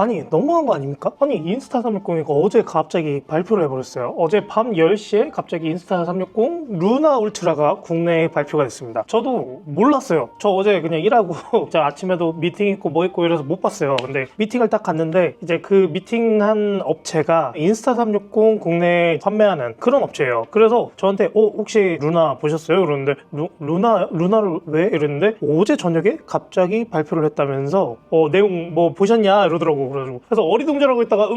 아니 너무한 거 아닙니까? 아니 인스타 360이가 어제 갑자기 발표를 해버렸어요. 어제 밤 10시에 갑자기 인스타 360 루나 울트라가 국내에 발표가 됐습니다. 저도 몰랐어요. 저 어제 그냥 일하고 저 아침에도 미팅 있고 뭐 있고 이래서 못 봤어요. 근데 미팅을 딱 갔는데 이제 그 미팅한 업체가 인스타 360 국내에 판매하는 그런 업체예요. 그래서 저한테 혹시 루나 보셨어요? 그러는데 루나를 왜? 이랬는데 어제 저녁에 갑자기 발표를 했다면서 내용 뭐 보셨냐 이러더라고. 그래서 어리둥절하고 있다가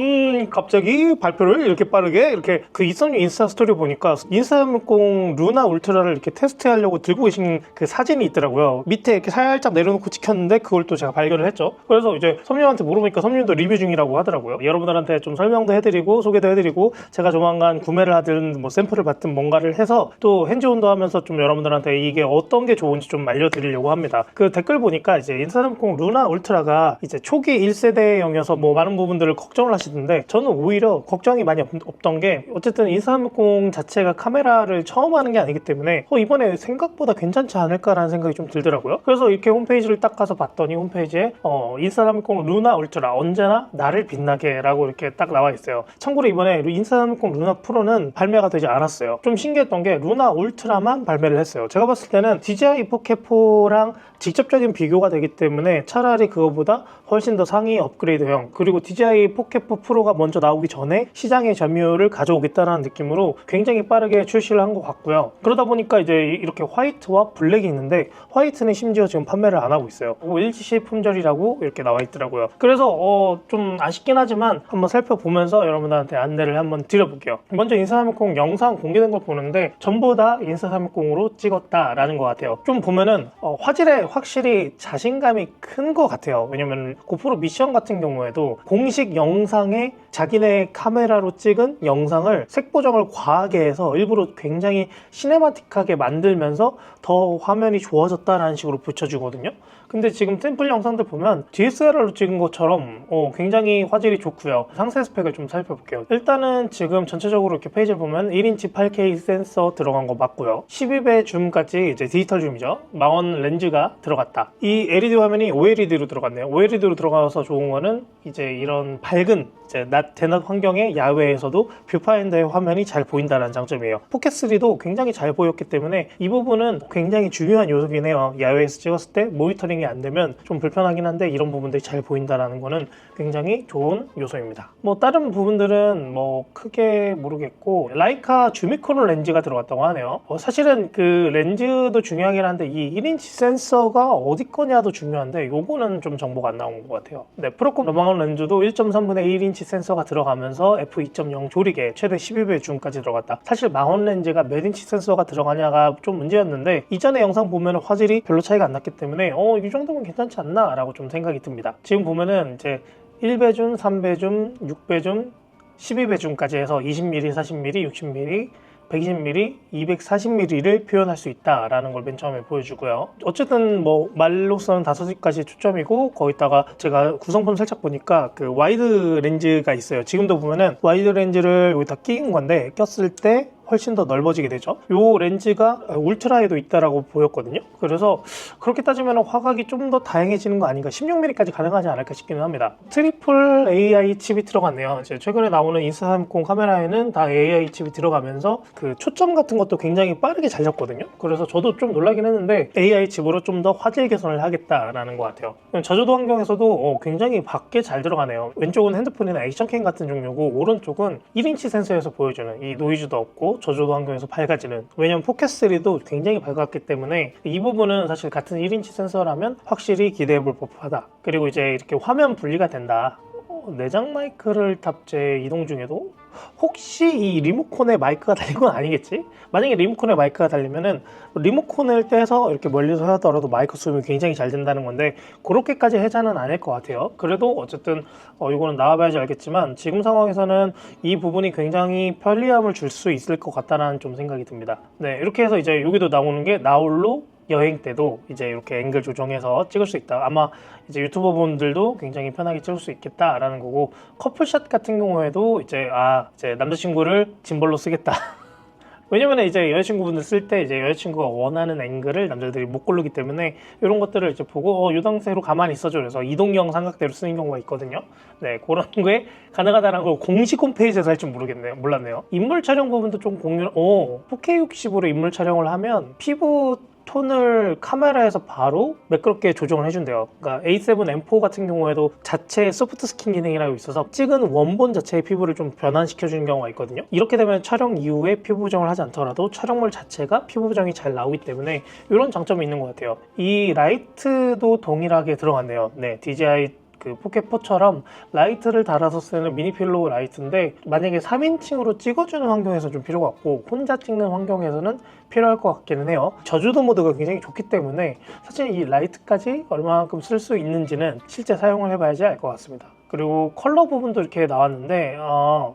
갑자기 발표를 이렇게 빠르게 이렇게 그 이선유 인스타 스토리 보니까 인스타 360 루나 울트라를 이렇게 테스트하려고 들고 계신 그 사진이 있더라고요. 밑에 이렇게 살짝 내려놓고 찍혔는데 그걸 또 제가 발견을 했죠. 그래서 이제 섬유한테 물어보니까 섬유도 리뷰 중이라고 하더라고요. 여러분들한테 좀 설명도 해드리고 소개도 해드리고 제가 조만간 구매를 하든 뭐 샘플을 받든 뭔가를 해서 또 핸즈온도 하면서 좀 여러분들한테 이게 어떤 게 좋은지 좀 알려드리려고 합니다. 그 댓글 보니까 이제 인스타 360 루나 울트라가 이제 초기 1세대형이어서 뭐 많은 부분들을 걱정을 하시던데 저는 오히려 걱정이 많이 없던 게 어쨌든 인스타 360 자체가 카메라를 처음 하는 게 아니기 때문에 이번에 생각보다 괜찮지 않을까라는 생각이 좀 들더라고요. 그래서 이렇게 홈페이지를 딱 가서 봤더니 홈페이지에 인스타 360 루나 울트라 언제나 나를 빛나게 라고 이렇게 딱 나와 있어요. 참고로 이번에 인스타 360 루나 프로는 발매가 되지 않았어요. 좀 신기했던 게 루나 울트라만 발매를 했어요. 제가 봤을 때는 DJI 포켓4랑 직접적인 비교가 되기 때문에 차라리 그거보다 훨씬 더 상위 업그레이드형 그리고 DJI 포켓4 프로가 먼저 나오기 전에 시장의 점유율을 가져오겠다는 느낌으로 굉장히 빠르게 출시를 한 것 같고요. 그러다 보니까 이제 이렇게 화이트와 블랙이 있는데 화이트는 심지어 지금 판매를 안 하고 있어요. 일치시 품절이라고 이렇게 나와 있더라고요. 그래서 좀 아쉽긴 하지만 한번 살펴보면서 여러분들한테 안내를 한번 드려볼게요. 먼저 인스타 360 영상 공개된 걸 보는데 전부 다 인스타 360으로 찍었다라는 것 같아요. 좀 보면은 화질에 확실히 자신감이 큰 것 같아요. 왜냐면 고프로 미션 같은 경우에도 공식 영상에 자기네 카메라로 찍은 영상을 색 보정을 과하게 해서 일부러 굉장히 시네마틱하게 만들면서 더 화면이 좋아졌다라는 식으로 붙여주거든요. 근데 지금 샘플 영상들 보면 DSLR로 찍은 것처럼 굉장히 화질이 좋고요. 상세 스펙을 좀 살펴볼게요. 일단은 지금 전체적으로 이렇게 페이지를 보면 1인치 8K 센서 들어간 거 맞고요. 12배 줌까지 이제 디지털 줌이죠. 망원 렌즈가 들어갔다. 이 LED 화면이 OLED로 들어갔네요. OLED로 들어가서 좋은 거는 이제 이런 밝은 낮 대낮 환경의 야외에서도 뷰파인더의 화면이 잘 보인다는 장점이에요. 포켓3도 굉장히 잘 보였기 때문에 이 부분은 굉장히 중요한 요소긴 해요. 야외에서 찍었을 때 모니터링이 안 되면 좀 불편하긴 한데 이런 부분들이 잘 보인다는 거는 굉장히 좋은 요소입니다. 뭐 다른 부분들은 뭐 크게 모르겠고 라이카 주미크론 렌즈가 들어갔다고 하네요. 사실은 그 렌즈도 중요하긴 한데 이 1인치 센서가 어디 거냐도 중요한데 요거는 좀 정보가 안 나온 것 같아요. 네, 프로콤 망원 렌즈도 1.3분의 1인치 센서가 들어가면서 f2.0 조리개 최대 12배 줌까지 들어갔다. 사실 망원 렌즈가 몇 인치 센서가 들어가냐가 좀 문제였는데 이전에 영상 보면 화질이 별로 차이가 안 났기 때문에 이 정도면 괜찮지 않나 라고 좀 생각이 듭니다. 지금 보면은 이제 1배 줌, 3배 줌, 6배 줌, 12배 줌까지 해서 20mm, 40mm, 60mm 120mm, 240mm를 표현할 수 있다라는 걸 맨 처음에 보여주고요. 어쨌든 뭐 말로서는 5가지 초점이고 거기다가 제가 구성품 살짝 보니까 그 와이드 렌즈가 있어요. 지금도 보면은 와이드 렌즈를 여기다 끼운 건데 꼈을 때 훨씬 더 넓어지게 되죠. 이 렌즈가 울트라에도 있다라고 보였거든요. 그래서 그렇게 따지면 화각이 좀 더 다양해지는 거 아닌가, 16mm까지 가능하지 않을까 싶기는 합니다. 트리플 AI 칩이 들어갔네요. 이제 최근에 나오는 인스타 360 카메라에는 다 AI 칩이 들어가면서 그 초점 같은 것도 굉장히 빠르게 잘 잡거든요. 그래서 저도 좀 놀라긴 했는데 AI 칩으로 좀 더 화질 개선을 하겠다라는 것 같아요. 저조도 환경에서도 굉장히 밝게 잘 들어가네요. 왼쪽은 핸드폰이나 액션캠 같은 종류고 오른쪽은 1인치 센서에서 보여주는 이 노이즈도 없고 저조도 환경에서 밝아지는, 왜냐면 포켓3도 굉장히 밝았기 때문에 이 부분은 사실 같은 1인치 센서라면 확실히 기대해볼 법하다. 그리고 이제 이렇게 화면 분리가 된다. 내장 마이크를 탑재 이동 중에도 혹시 이 리모컨에 마이크가 달린 건 아니겠지? 만약에 리모컨에 마이크가 달리면은 리모컨을 떼서 이렇게 멀리서 하더라도 마이크 수음이 굉장히 잘 된다는 건데 그렇게까지 해자는 아닐 것 같아요. 그래도 어쨌든 이거는 나와봐야지 알겠지만 지금 상황에서는 이 부분이 굉장히 편리함을 줄 수 있을 것 같다는 좀 생각이 듭니다. 네, 이렇게 해서 이제 여기도 나오는 게 나홀로 여행 때도 이제 이렇게 앵글 조정해서 찍을 수 있다. 아마 이제 유튜버 분들도 굉장히 편하게 찍을 수 있겠다라는 거고, 커플샷 같은 경우에도 이제 남자친구를 짐벌로 쓰겠다. 왜냐면 이제 여자친구분들 쓸 때 이제 여자친구가 원하는 앵글을 남자들이 못 고르기 때문에 이런 것들을 이제 보고 요당새로 가만히 있어줘. 그래서 이동형 삼각대로 쓰는 경우가 있거든요. 네, 그런 게 가능하다는 걸 공식 홈페이지에서 할 줄 몰랐네요. 인물 촬영 부분도 좀 4K 60으로 인물 촬영을 하면 피부 톤을 카메라에서 바로 매끄럽게 조정을 해준대요. 그러니까 A7M4 같은 경우에도 자체 소프트 스킨 기능이라고 있어서 찍은 원본 자체의 피부를 좀 변환시켜주는 경우가 있거든요. 이렇게 되면 촬영 이후에 피부 보정을 하지 않더라도 촬영물 자체가 피부 보정이 잘 나오기 때문에 이런 장점이 있는 것 같아요. 이 라이트도 동일하게 들어갔네요. 네, DJI 그 포켓4처럼 라이트를 달아서 쓰는 미니필로우 라이트인데 만약에 3인칭으로 찍어주는 환경에서 좀 필요가 없고 혼자 찍는 환경에서는 필요할 것 같기는 해요. 저주도 모드가 굉장히 좋기 때문에 사실 이 라이트까지 얼마만큼 쓸 수 있는지는 실제 사용을 해봐야지 알 것 같습니다. 그리고 컬러 부분도 이렇게 나왔는데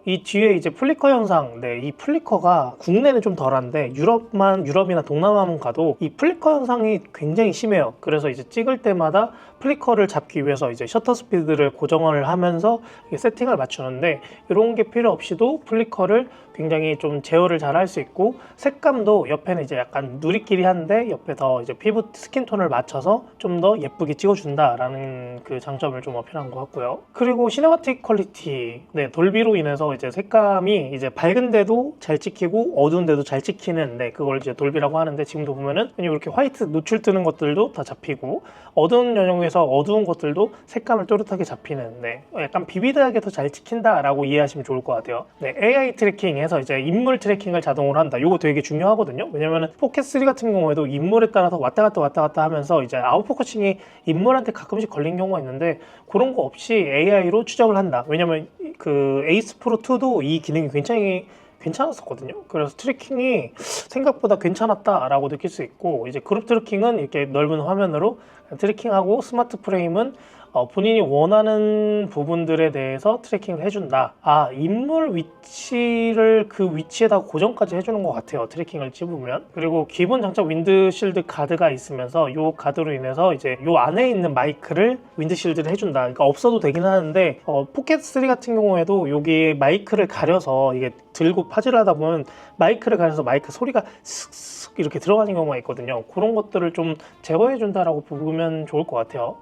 이 뒤에 이제 플리커 현상, 네, 이 플리커가 국내는 좀 덜한데 유럽이나 동남아만 가도 이 플리커 현상이 굉장히 심해요. 그래서 이제 찍을 때마다 플리커를 잡기 위해서 이제 셔터 스피드를 고정을 하면서 세팅을 맞추는데 이런 게 필요 없이도 플리커를 굉장히 좀 제어를 잘 할 수 있고 색감도 옆에는 이제 약간 누리끼리 한데 옆에 더 이제 피부 스킨톤을 맞춰서 좀 더 예쁘게 찍어준다라는 그 장점을 좀 어필한 것 같고요. 그리고 시네마틱 퀄리티, 네, 돌비로 인해서 이제 색감이 이제 밝은데도 잘 찍히고 어두운데도 잘 찍히는, 네, 그걸 이제 돌비라고 하는데 지금도 보면은 이렇게 화이트 노출 뜨는 것들도 다 잡히고 어두운 영역에서 어두운 것들도 색감을 또렷하게 잡히는, 네, 약간 비비드하게 더 잘 찍힌다라고 이해하시면 좋을 것 같아요. 네, AI 트래킹에서 이제 인물 트래킹을 자동으로 한다. 이거 되게 중요하거든요. 왜냐면은 포켓3 같은 경우에도 인물에 따라서 왔다 갔다 하면서 이제 아웃포커싱이 인물한테 가끔씩 걸린 경우가 있는데 그런 거 없이 AI로 추적을 한다. 왜냐면 그 에이스 프로 2도 이 기능이 굉장히 괜찮았었거든요. 그래서 트래킹이 생각보다 괜찮았다라고 느낄 수 있고 이제 그룹 트래킹은 이렇게 넓은 화면으로 트래킹하고 스마트 프레임은 본인이 원하는 부분들에 대해서 트래킹을 해준다. 인물 위치를 그 위치에다 고정까지 해주는 것 같아요. 트래킹을 찝으면. 그리고 기본 장착 윈드실드 가드가 있으면서 이 가드로 인해서 이제 이 안에 있는 마이크를 윈드실드를 해준다. 그러니까 없어도 되긴 하는데 포켓3 같은 경우에도 여기 마이크를 가려서 이게 들고 파지를 하다 보면 마이크를 가려서 마이크 소리가 슥슥 이렇게 들어가는 경우가 있거든요. 그런 것들을 좀 제거해 준다라고 보면 좋을 것 같아요.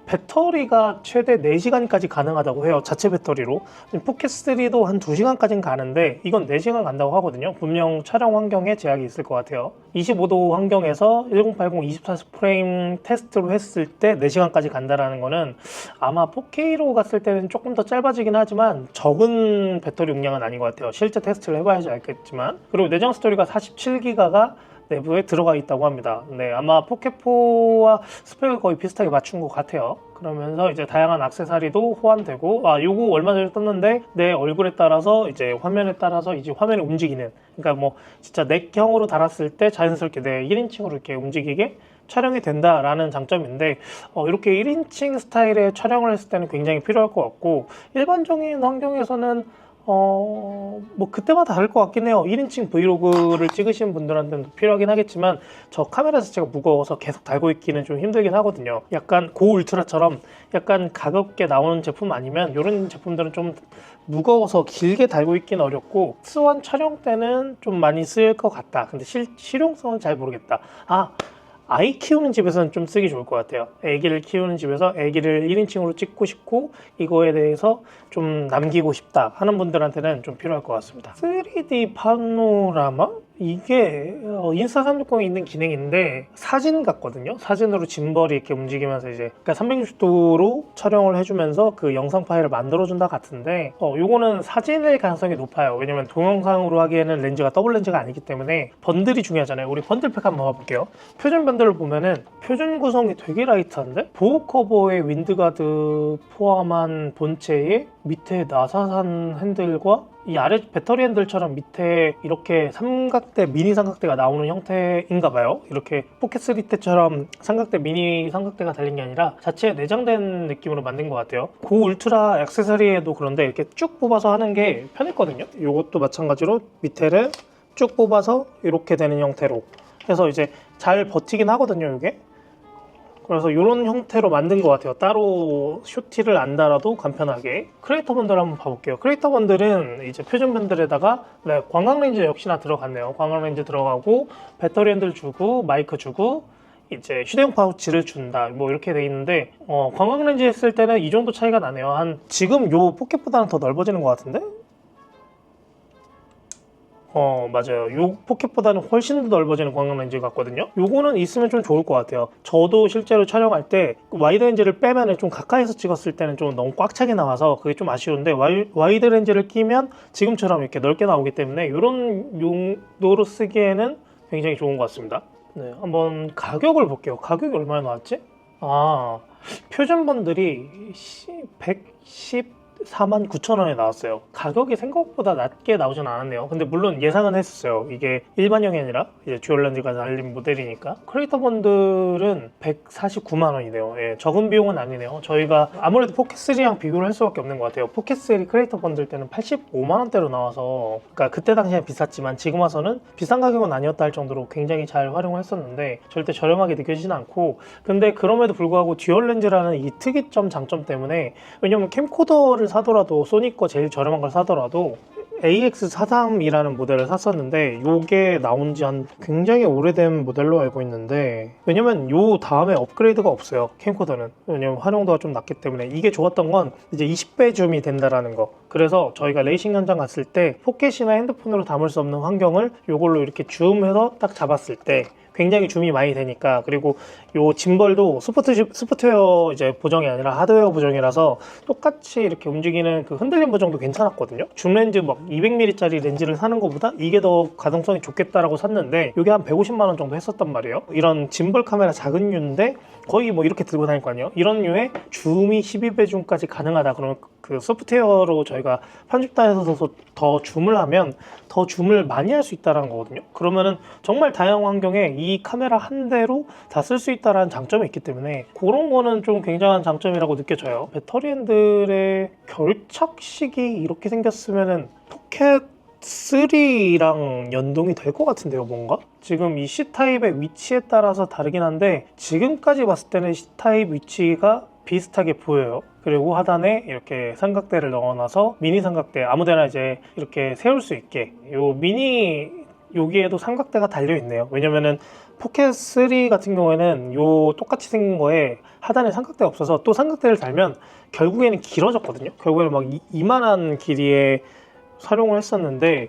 배터리가 최대 4시간까지 가능하다고 해요. 자체 배터리로. 포켓3도 한 2시간까지는 가는데 이건 4시간 간다고 하거든요. 분명 촬영 환경에 제약이 있을 것 같아요. 25도 환경에서 1080 24프레임 테스트로 했을 때 4시간까지 간다라는 거는 아마 4K로 갔을 때는 조금 더 짧아지긴 하지만 적은 배터리 용량은 아닌 것 같아요. 실제 테스트를 해봐야지 알겠지만. 그리고 내장 스토리가 47기가가 내부에 들어가 있다고 합니다. 네, 아마 포켓4와 스펙을 거의 비슷하게 맞춘 것 같아요. 그러면서 이제 다양한 액세서리도 호환되고 요거 얼마 전에 떴는데 내 얼굴에 따라서 이제 화면에 따라서 이제 화면이 움직이는, 그러니까 뭐 진짜 넥형으로 달았을 때 자연스럽게 내 1인칭으로 이렇게 움직이게 촬영이 된다라는 장점인데 이렇게 1인칭 스타일의 촬영을 했을 때는 굉장히 필요할 것 같고 일반적인 환경에서는 뭐 그때마다 다를 것 같긴 해요. 1인칭 브이로그를 찍으시는 분들한테는 필요하긴 하겠지만 저 카메라 자체가 무거워서 계속 달고 있기는 좀 힘들긴 하거든요. 약간 고 울트라처럼 약간 가볍게 나오는 제품 아니면 이런 제품들은 좀 무거워서 길게 달고 있기는 어렵고 X1 촬영 때는 좀 많이 쓸 것 같다. 근데 실용성은 잘 모르겠다. 아이 키우는 집에서는 좀 쓰기 좋을 것 같아요. 애기를 키우는 집에서 애기를 1인칭으로 찍고 싶고 이거에 대해서 좀 남기고 싶다 하는 분들한테는 좀 필요할 것 같습니다. 3D 파노라마? 이게 인스타360에 있는 기능인데 사진 같거든요. 사진으로 짐벌이 이렇게 움직이면서 이제 그러니까 360도로 촬영을 해주면서 그 영상 파일을 만들어준다 같은데 요거는 사진일 가능성이 높아요. 왜냐면 동영상으로 하기에는 렌즈가 더블 렌즈가 아니기 때문에 번들이 중요하잖아요. 우리 번들팩 한번 봐볼게요. 표준 번들을 보면은 표준 구성이 되게 라이트한데 보호 커버에 윈드가드 포함한 본체에 밑에 나사산 핸들과 이 아래 배터리 핸들처럼 밑에 이렇게 삼각대, 미니 삼각대가 나오는 형태인가 봐요. 이렇게 포켓3 때처럼 삼각대, 미니 삼각대가 달린 게 아니라 자체 내장된 느낌으로 만든 것 같아요. 고 울트라 액세서리에도 그런데 이렇게 쭉 뽑아서 하는 게 편했거든요. 이것도 마찬가지로 밑에를 쭉 뽑아서 이렇게 되는 형태로 해서 이제 잘 버티긴 하거든요, 이게. 그래서 이런 형태로 만든 것 같아요. 따로 슈티를 안 달아도 간편하게. 크리에이터 번들 한번 봐볼게요. 크리에이터 번들은 이제 표준 번들에다가 네, 광각 렌즈 역시나 들어갔네요. 광각 렌즈 들어가고 배터리 핸들 주고 마이크 주고 이제 휴대용 파우치를 준다 뭐 이렇게 돼 있는데 광각 렌즈 했을 때는 이 정도 차이가 나네요. 한 지금 요 포켓보다는 더 넓어지는 것 같은데? 맞아요. 요 포켓보다는 훨씬 더 넓어지는 광각 렌즈 같거든요. 요거는 있으면 좀 좋을 것 같아요. 저도 실제로 촬영할 때 와이드 렌즈를 빼면 좀 가까이서 찍었을 때는 좀 너무 꽉 차게 나와서 그게 좀 아쉬운데 와이드 렌즈를 끼면 지금처럼 이렇게 넓게 나오기 때문에 이런 용도로 쓰기에는 굉장히 좋은 것 같습니다. 네, 한번 가격을 볼게요. 가격이 얼마나 나왔지? 표준 번들이 114만9천원에 나왔어요. 가격이 생각보다 낮게 나오진 않았네요. 근데 물론 예상은 했었어요. 이게 일반형이 아니라 이제 듀얼렌즈가 달린 모델이니까. 크리에이터 번들은 149만원이네요. 예, 적은 비용은 아니네요. 저희가 아무래도 포켓3랑 비교를 할 수밖에 없는 것 같아요. 포켓3 크리에이터 번들 때는 85만원대로 나와서 그러니까 그때 당시엔 비쌌지만 지금 와서는 비싼 가격은 아니었다 할 정도로 굉장히 잘 활용을 했었는데 절대 저렴하게 느껴지진 않고, 근데 그럼에도 불구하고 듀얼렌즈라는 이 특이점 장점 때문에, 왜냐면 캠코더를 사더라도 소니 거 제일 저렴한 걸 사더라도 AX43이라는 모델을 샀었는데 요게 나온 지 한 굉장히 오래된 모델로 알고 있는데, 왜냐면 요 다음에 업그레이드가 없어요. 캠코더는. 왜냐면 활용도가 좀 낮기 때문에. 이게 좋았던 건 이제 20배 줌이 된다라는 거. 그래서 저희가 레이싱 현장 갔을 때 포켓이나 핸드폰으로 담을 수 없는 환경을 요걸로 이렇게 줌해서 딱 잡았을 때 굉장히 줌이 많이 되니까, 그리고 요 짐벌도 소프트웨어 이제 보정이 아니라 하드웨어 보정이라서 똑같이 이렇게 움직이는 그 흔들림 보정도 괜찮았거든요. 줌 렌즈 막 200mm짜리 렌즈를 사는 것보다 이게 더 가동성이 좋겠다라고 샀는데 이게 한 150만 원 정도 했었단 말이에요. 이런 짐벌 카메라 작은 류인데 거의 뭐 이렇게 들고 다닐 거 아니에요. 이런 류에 줌이 12배 줌까지 가능하다 그러면 그 소프트웨어로 저희가 편집단에서 더 줌을 하면 더 줌을 많이 할 수 있다는 거거든요. 그러면은 정말 다양한 환경에 이 카메라 한 대로 다 쓸 수 있다는 장점이 있기 때문에 그런 거는 좀 굉장한 장점이라고 느껴져요. 배터리 핸들의 결착식이 이렇게 생겼으면은 포켓 3랑 연동이 될 것 같은데요, 뭔가? 지금 이 C타입의 위치에 따라서 다르긴 한데 지금까지 봤을 때는 C타입 위치가 비슷하게 보여요. 그리고 하단에 이렇게 삼각대를 넣어놔서 미니 삼각대 아무데나 이제 이렇게 세울 수 있게, 요 미니 여기에도 삼각대가 달려있네요. 왜냐면은 포켓 3 같은 경우에는 요 똑같이 생긴 거에 하단에 삼각대가 없어서 또 삼각대를 달면 결국에는 길어졌거든요. 결국에는 막 이만한 길이에 활용을 했었는데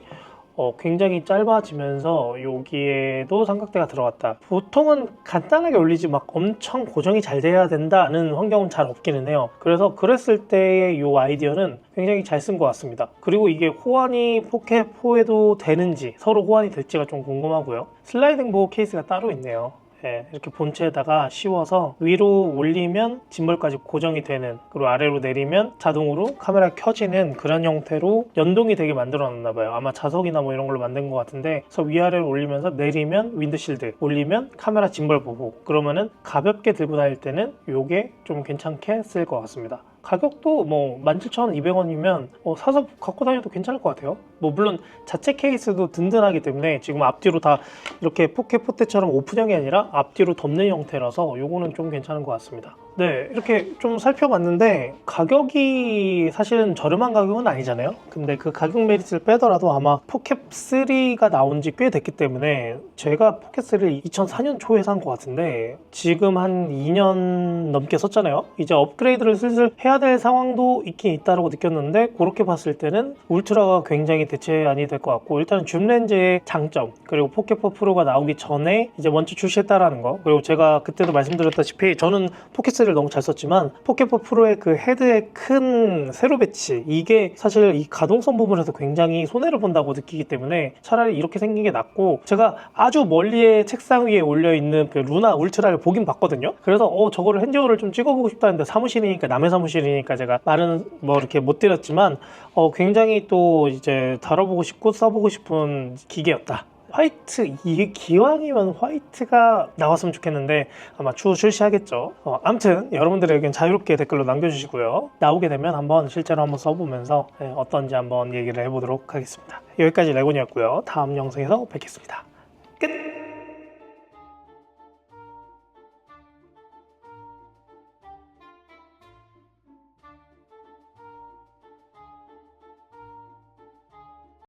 굉장히 짧아지면서 여기에도 삼각대가 들어갔다. 보통은 간단하게 올리지 막 엄청 고정이 잘 돼야 된다는 환경은 잘 없기는 해요. 그래서 그랬을 때의 이 아이디어는 굉장히 잘 쓴 것 같습니다. 그리고 이게 호환이 포켓4에도 되는지, 서로 호환이 될지가 좀 궁금하고요. 슬라이딩 보호 케이스가 따로 있네요. 네, 이렇게 본체에다가 씌워서 위로 올리면 짐벌까지 고정이 되는, 그리고 아래로 내리면 자동으로 카메라 켜지는 그런 형태로 연동이 되게 만들어 놨나 봐요. 아마 자석이나 뭐 이런 걸로 만든 것 같은데, 그래서 위아래로 올리면서 내리면 윈드실드, 올리면 카메라 짐벌 보호. 그러면은 가볍게 들고 다닐 때는 요게 좀 괜찮게 쓸 것 같습니다. 가격도 뭐 17,200원이면 사서 갖고 다녀도 괜찮을 것 같아요. 뭐 물론 자체 케이스도 든든하기 때문에 지금 앞뒤로 다 이렇게 포켓 포테처럼 오픈형이 아니라 앞뒤로 덮는 형태라서 요거는 좀 괜찮은 것 같습니다. 네, 이렇게 좀 살펴봤는데 가격이 사실은 저렴한 가격은 아니잖아요. 근데 그 가격 메리트를 빼더라도 아마 포켓3가 나온 지 꽤 됐기 때문에, 제가 포켓3를 2004년 초에 산 것 같은데 지금 한 2년 넘게 썼잖아요. 이제 업그레이드를 슬슬 해야 될 상황도 있긴 있다고 느꼈는데, 그렇게 봤을 때는 울트라가 굉장히 대체안이 될 것 같고, 일단 줌 렌즈의 장점, 그리고 포켓4 프로가 나오기 전에 이제 먼저 출시했다라는 거, 그리고 제가 그때도 말씀드렸다시피 저는 포켓3를 너무 잘 썼지만 포켓4 프로의 그 헤드의 큰 세로 배치, 이게 사실 이 가동성 부분에서 굉장히 손해를 본다고 느끼기 때문에 차라리 이렇게 생긴 게 낫고, 제가 아주 멀리에 책상 위에 올려있는 그 루나 울트라를 보긴 봤거든요. 그래서 저거를 핸즈온을 좀 찍어보고 싶다는데 사무실이니까, 남의 사무실이니까 제가 말은 뭐 이렇게 못 드렸지만 굉장히 또 이제 다뤄보고 싶고 써보고 싶은 기계였다. 화이트, 이게 기왕이면 화이트가 나왔으면 좋겠는데 아마 추후 출시하겠죠. 아무튼 여러분들의 의견 자유롭게 댓글로 남겨주시고요. 나오게 되면 한번 실제로 한번 써보면서 어떤지 한번 얘기를 해보도록 하겠습니다. 여기까지 레곤이었고요. 다음 영상에서 뵙겠습니다. 끝!